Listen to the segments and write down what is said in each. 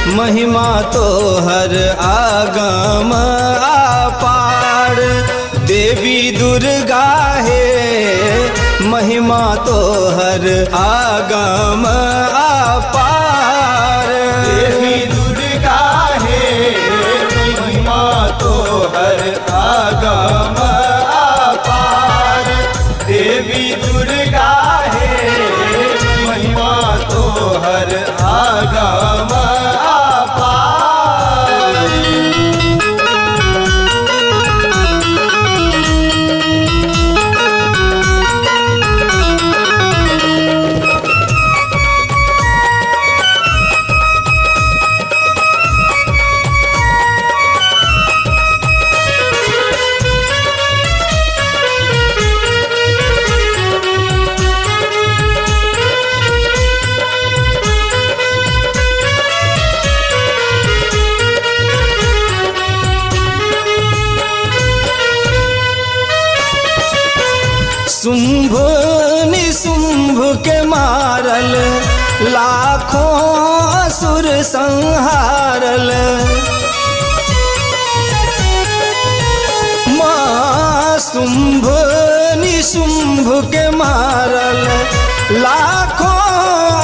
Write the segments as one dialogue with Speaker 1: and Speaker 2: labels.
Speaker 1: महिमा तो हर आगम अपार। देवी दुर्गा है महिमा तो हर आगम अपार।
Speaker 2: देवी दुर्गा है महिमा तो हर आगम अपार। देवी दुर्गा है महिमा तो हर आगम अपार।
Speaker 1: शुंभ निशुंभ के मारल लाखों असुर संहारल। माँ शुंभ निशुंभ के मारल लाखों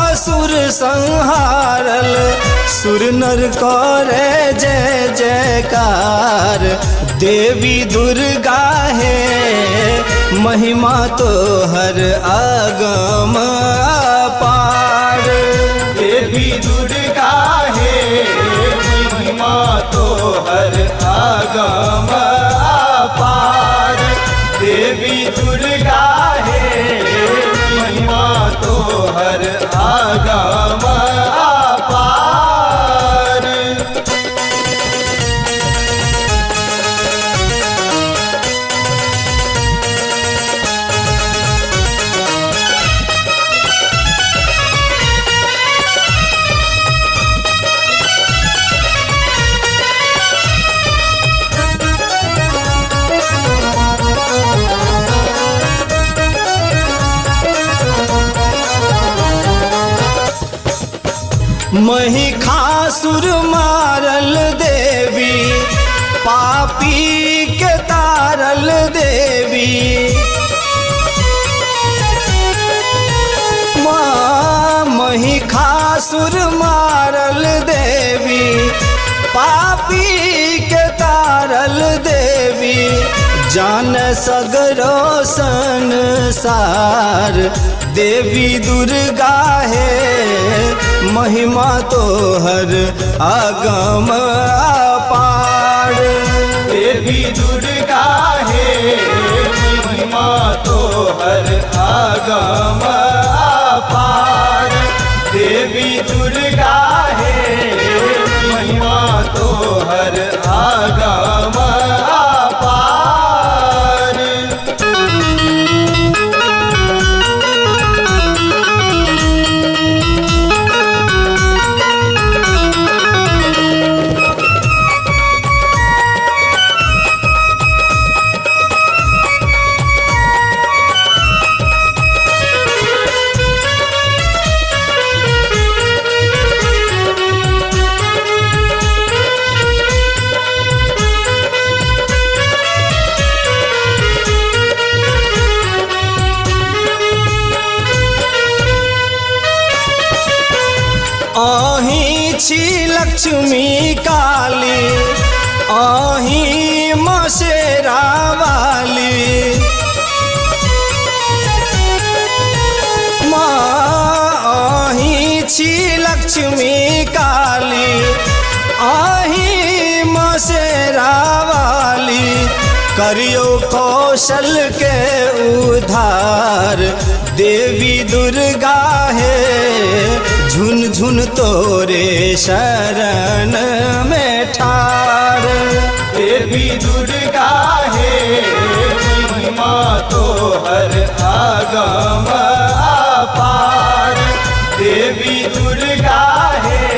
Speaker 1: असुर संहारल। सुर नर करे जय जयकार। देवी दुर्गा है महिमा तो हर आगम अपार।
Speaker 2: देवी दुर्गा है महिमा तो हर आगम अपार। देवी दुर्गा है महिमा तो हर आगम अपार।
Speaker 1: महिषासुर मारल देवी पापी के तारल देवी। माँ महिषासुर मारल देवी पापी के तारल देवी। जान सगरो संसार। देवी दुर्गा है महिमा तो हर आगम अपार।
Speaker 2: देवी दुर्गा है महिमा तो हर आगम अपार। देवी दुर्गा है महिमा तो हर आगम अपार।
Speaker 1: आही छी लक्ष्मी काली आही माँ शेरा वाली। माँ आही छी लक्ष्मी काली आही माँ शेरा वाली। करियो कौशल के उद्धार। देवी दुर्गा है झुन झुन तोरे शरण में ठार।
Speaker 2: देवी दुर्गा है महिमा तो हर आगम अपार। देवी दुर्गा है